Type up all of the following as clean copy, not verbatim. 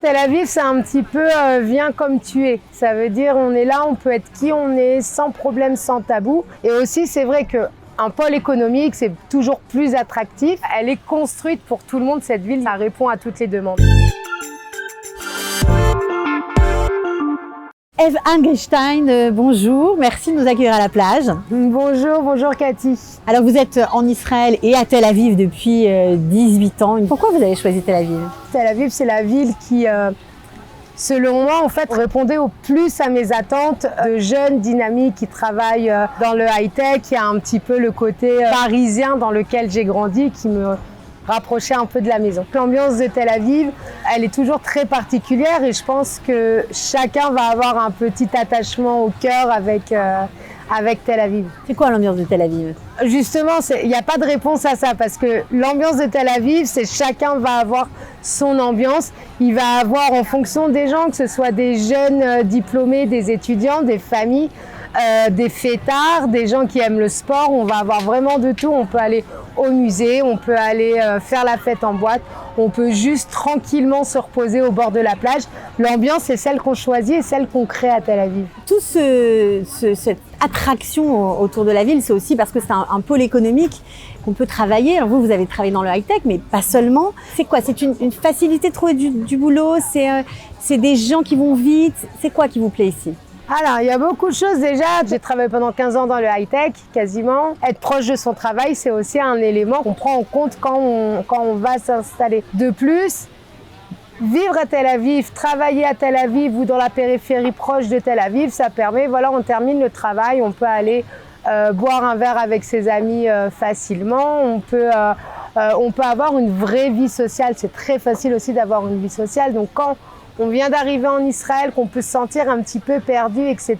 Tel Aviv, c'est un petit peu viens comme tu es. Ça veut dire on est là, on peut être qui on est, sans problème, sans tabou. Et aussi, c'est vrai qu'un pôle économique, c'est toujours plus attractif. Elle est construite pour tout le monde, cette ville. Ça répond à toutes les demandes. Eve Engelstein, bonjour, merci de nous accueillir à la plage. Bonjour Cathy. Alors vous êtes en Israël et à Tel Aviv depuis 18 ans. Pourquoi vous avez choisi Tel Aviv? Tel Aviv, c'est la ville qui, selon moi, en fait, répondait au plus à mes attentes de jeunes dynamiques qui travaillent dans le high-tech. Il y a un petit peu le côté parisien dans lequel j'ai grandi qui me rapprocher un peu de la maison. L'ambiance de Tel Aviv, elle est toujours très particulière et je pense que chacun va avoir un petit attachement au cœur avec Tel Aviv. C'est quoi l'ambiance de Tel Aviv? Justement, il n'y a pas de réponse à ça parce que l'ambiance de Tel Aviv, c'est chacun va avoir son ambiance. Il va avoir en fonction des gens, que ce soit des jeunes diplômés, des étudiants, des familles, des fêtards, des gens qui aiment le sport. On va avoir vraiment de tout. On peut aller au musée, on peut aller faire la fête en boîte, on peut juste tranquillement se reposer au bord de la plage. L'ambiance, c'est celle qu'on choisit et celle qu'on crée à Tel Aviv. Toute cette attraction autour de la ville, c'est aussi parce que c'est un pôle économique qu'on peut travailler. Alors vous avez travaillé dans le high-tech, mais pas seulement. C'est quoi? C'est une facilité de trouver du boulot? C'est des gens qui vont vite? C'est quoi qui vous plaît ici? Alors, il y a beaucoup de choses déjà. J'ai travaillé pendant 15 ans dans le high-tech, quasiment. Être proche de son travail, c'est aussi un élément qu'on prend en compte quand on va s'installer. De plus, vivre à Tel Aviv, travailler à Tel Aviv ou dans la périphérie proche de Tel Aviv, ça permet, voilà, on termine le travail, on peut aller boire un verre avec ses amis facilement, on peut avoir une vraie vie sociale. C'est très facile aussi d'avoir une vie sociale. Donc quand on vient d'arriver en Israël, qu'on peut se sentir un petit peu perdu, etc.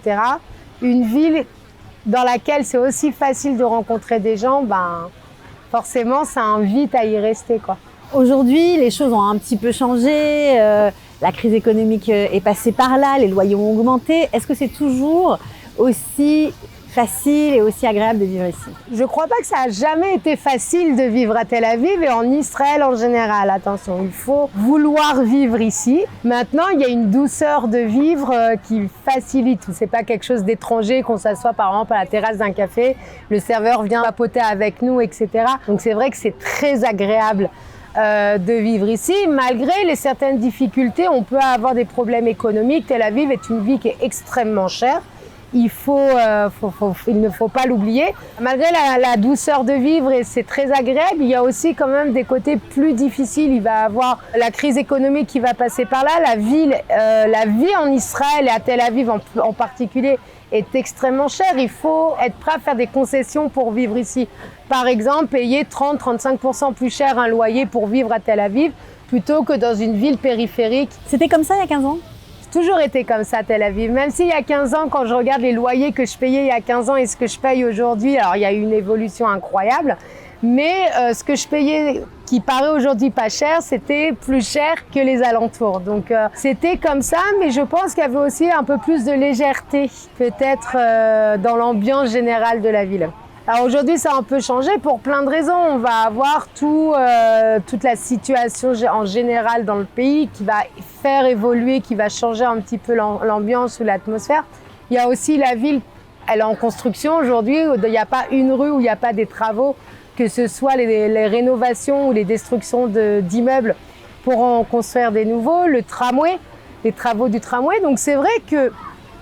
Une ville dans laquelle c'est aussi facile de rencontrer des gens, ben, forcément, ça invite à y rester, quoi. Aujourd'hui, les choses ont un petit peu changé. La crise économique est passée par là, les loyers ont augmenté. Est-ce que c'est toujours aussi facile et aussi agréable de vivre ici? Je crois pas que ça a jamais été facile de vivre à Tel Aviv et en Israël en général. Attention, il faut vouloir vivre ici. Maintenant, il y a une douceur de vivre qui facilite. C'est pas quelque chose d'étranger qu'on s'assoit par exemple à la terrasse d'un café, le serveur vient papoter avec nous, etc. Donc c'est vrai que c'est très agréable de vivre ici. Malgré les certaines difficultés, on peut avoir des problèmes économiques. Tel Aviv est une ville qui est extrêmement chère. Il ne faut pas l'oublier. Malgré la douceur de vivre, et c'est très agréable, il y a aussi quand même des côtés plus difficiles. Il va y avoir la crise économique qui va passer par là. La vie en Israël et à Tel Aviv en particulier est extrêmement chère. Il faut être prêt à faire des concessions pour vivre ici. Par exemple, payer 30-35% plus cher un loyer pour vivre à Tel Aviv plutôt que dans une ville périphérique. C'était comme ça il y a 15 ans? Toujours été comme ça, Tel Aviv. Même s'il y a 15 ans, quand je regarde les loyers que je payais il y a 15 ans et ce que je paye aujourd'hui, alors il y a eu une évolution incroyable, mais ce que je payais, qui paraît aujourd'hui pas cher, c'était plus cher que les alentours. Donc c'était comme ça, mais je pense qu'il y avait aussi un peu plus de légèreté, peut-être dans l'ambiance générale de la ville. Alors aujourd'hui, ça a un peu changé pour plein de raisons. On va avoir toute la situation en général dans le pays qui va faire évoluer, qui va changer un petit peu l'ambiance ou l'atmosphère. Il y a aussi la ville, elle est en construction aujourd'hui. Il n'y a pas une rue où il n'y a pas des travaux, que ce soit les rénovations ou les destructions d'immeubles pour en construire des nouveaux, le tramway, les travaux du tramway. Donc c'est vrai que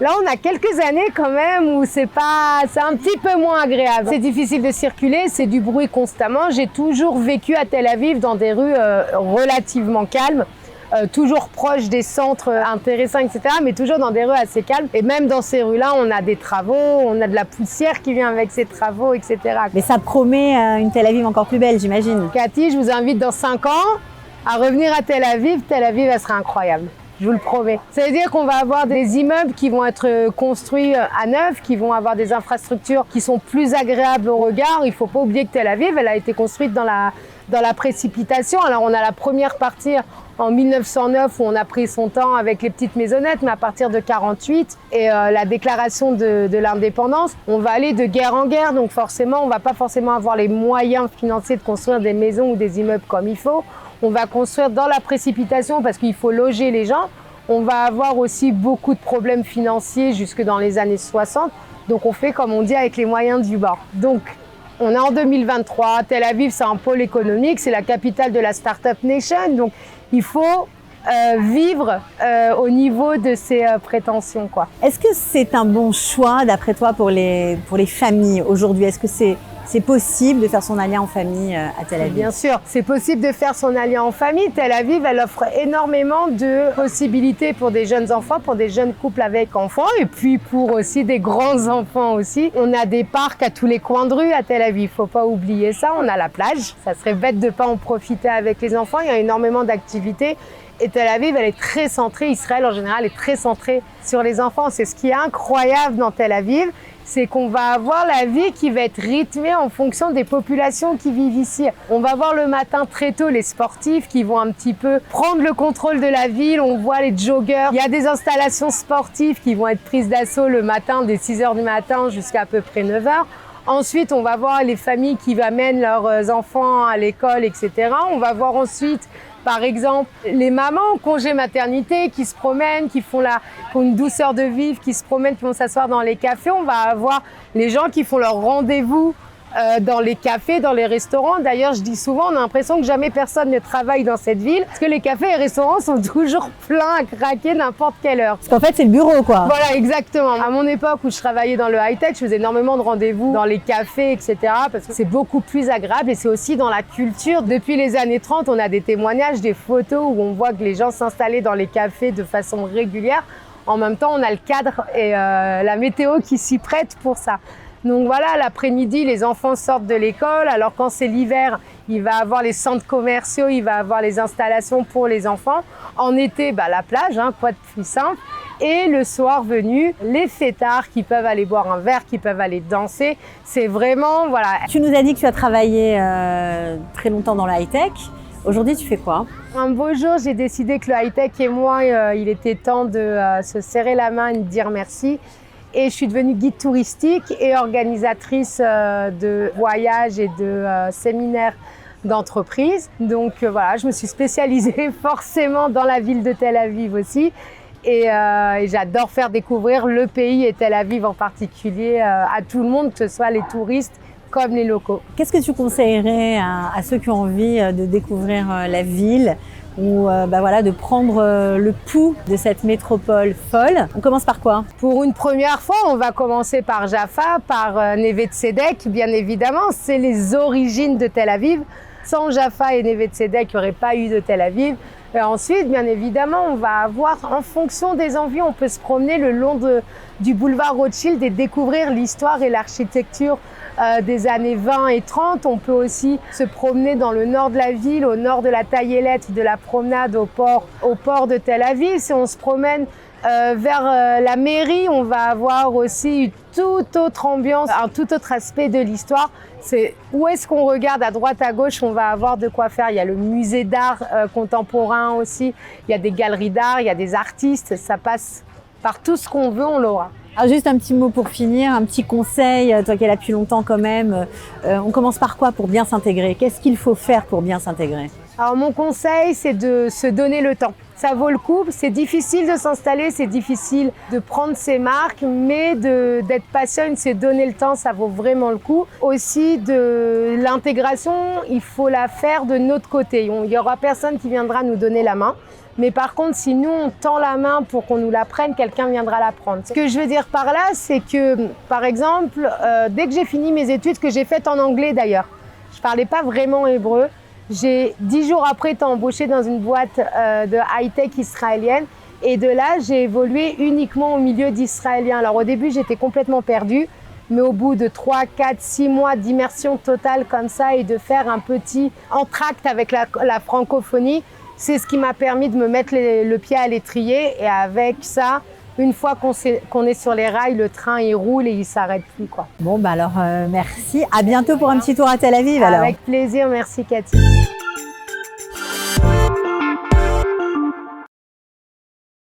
là, on a quelques années quand même où c'est un petit peu moins agréable. C'est difficile de circuler, c'est du bruit constamment. J'ai toujours vécu à Tel Aviv dans des rues relativement calmes, toujours proches des centres intéressants, etc., mais toujours dans des rues assez calmes. Et même dans ces rues-là, on a des travaux, on a de la poussière qui vient avec ces travaux, etc. Mais ça promet une Tel Aviv encore plus belle, j'imagine. Cathy, je vous invite dans 5 ans à revenir à Tel Aviv. Tel Aviv, elle sera incroyable. Je vous le promets. Ça veut dire qu'on va avoir des immeubles qui vont être construits à neuf, qui vont avoir des infrastructures qui sont plus agréables au regard. Il ne faut pas oublier que Tel Aviv, elle a été construite dans la précipitation. Alors on a la première partie en 1909 où on a pris son temps avec les petites maisonnettes, mais à partir de 48 et la déclaration de l'indépendance, on va aller de guerre en guerre. Donc forcément, on ne va pas forcément avoir les moyens financiers de construire des maisons ou des immeubles comme il faut. On va construire dans la précipitation parce qu'il faut loger les gens. On va avoir aussi beaucoup de problèmes financiers jusque dans les années 60. Donc on fait comme on dit avec les moyens du bord. Donc on est en 2023, Tel Aviv c'est un pôle économique, c'est la capitale de la Startup Nation. Donc il faut vivre au niveau de ses prétentions, quoi. Est-ce que c'est un bon choix d'après toi pour les familles aujourd'hui? Est-ce que c'est possible de faire son allié en famille à Tel Aviv? Bien sûr, c'est possible de faire son allié en famille. Tel Aviv, elle offre énormément de possibilités pour des jeunes enfants, pour des jeunes couples avec enfants et puis pour aussi des grands enfants aussi. On a des parcs à tous les coins de rue à Tel Aviv, faut pas oublier ça. On a la plage, ça serait bête de pas en profiter avec les enfants. Il y a énormément d'activités. Et Tel Aviv, elle est très centrée, Israël en général est très centré sur les enfants. C'est ce qui est incroyable dans Tel Aviv, c'est qu'on va avoir la vie qui va être rythmée en fonction des populations qui vivent ici. On va voir le matin très tôt les sportifs qui vont un petit peu prendre le contrôle de la ville. On voit les joggers. Il y a des installations sportives qui vont être prises d'assaut le matin, dès 6 h du matin jusqu'à peu près 9 h. Ensuite, on va voir les familles qui amènent leurs enfants à l'école, etc. On va voir ensuite, par exemple, les mamans en congé maternité qui se promènent, qui ont une douceur de vivre, qui se promènent, qui vont s'asseoir dans les cafés. On va avoir les gens qui font leur rendez-vous dans les cafés, dans les restaurants. D'ailleurs, je dis souvent, on a l'impression que jamais personne ne travaille dans cette ville parce que les cafés et restaurants sont toujours pleins à craquer n'importe quelle heure. Parce qu'en fait, c'est le bureau, quoi. Voilà, exactement. À mon époque où je travaillais dans le high-tech, je faisais énormément de rendez-vous dans les cafés, etc. parce que c'est beaucoup plus agréable et c'est aussi dans la culture. Depuis les années 30, on a des témoignages, des photos où on voit que les gens s'installaient dans les cafés de façon régulière. En même temps, on a le cadre et la météo qui s'y prête pour ça. Donc voilà, l'après-midi, les enfants sortent de l'école. Alors quand c'est l'hiver, il va avoir les centres commerciaux, il va avoir les installations pour les enfants. En été, la plage, quoi de plus simple. Et le soir venu, les fêtards qui peuvent aller boire un verre, qui peuvent aller danser. C'est vraiment, voilà. Tu nous as dit que tu as travaillé très longtemps dans le high-tech. Aujourd'hui, tu fais quoi? Un beau jour, j'ai décidé que le high-tech et moi, il était temps de se serrer la main et de dire merci. Et je suis devenue guide touristique et organisatrice de voyages et de séminaires d'entreprise. Donc voilà, je me suis spécialisée forcément dans la ville de Tel Aviv aussi. Et j'adore faire découvrir le pays et Tel Aviv en particulier à tout le monde, que ce soit les touristes comme les locaux. Qu'est-ce que tu conseillerais à ceux qui ont envie de découvrir la ville ou de prendre le pouls de cette métropole folle? On commence par quoi? Pour une première fois, on va commencer par Jaffa, par Neve Tzedek, bien évidemment. C'est les origines de Tel Aviv. Sans Jaffa et Neve Tzedek, il n'y aurait pas eu de Tel Aviv. Et ensuite, bien évidemment, on va avoir, en fonction des envies, on peut se promener le long du boulevard Rothschild et découvrir l'histoire et l'architecture des années 20 et 30. On peut aussi se promener dans le nord de la ville, au nord de la Taillelette, de la promenade au port de Tel Aviv. Si on se promène vers la mairie, on va avoir aussi une toute autre ambiance, un tout autre aspect de l'histoire. C'est où est-ce qu'on regarde à droite, à gauche, on va avoir de quoi faire. Il y a le musée d'art contemporain aussi, il y a des galeries d'art, il y a des artistes, ça passe par tout ce qu'on veut, on l'aura. Alors juste un petit mot pour finir, un petit conseil, toi qui es là depuis longtemps quand même, on commence par quoi pour bien s'intégrer? Qu'est-ce qu'il faut faire pour bien s'intégrer? Alors mon conseil, c'est de se donner le temps. Ça vaut le coup, c'est difficile de s'installer, c'est difficile de prendre ses marques, mais d'être patient, c'est donner le temps, ça vaut vraiment le coup. Aussi de l'intégration, il faut la faire de notre côté. Il n'y aura personne qui viendra nous donner la main. Mais par contre, si nous, on tend la main pour qu'on nous la prenne, quelqu'un viendra la prendre. Ce que je veux dire par là, c'est que, par exemple, dès que j'ai fini mes études, que j'ai faites en anglais d'ailleurs, je ne parlais pas vraiment hébreu, j'ai 10 jours après été embauchée dans une boîte de high-tech israélienne. Et de là, j'ai évolué uniquement au milieu d'Israéliens. Alors au début, j'étais complètement perdue. Mais au bout de 3, 4, 6 mois d'immersion totale comme ça et de faire un petit entracte avec la francophonie, c'est ce qui m'a permis de me mettre le pied à l'étrier. Et avec ça, une fois qu'on est sur les rails, le train il roule et il s'arrête plus, quoi. Bon, alors merci. À bientôt pour un petit tour à Tel Aviv alors. Avec plaisir, merci Cathy.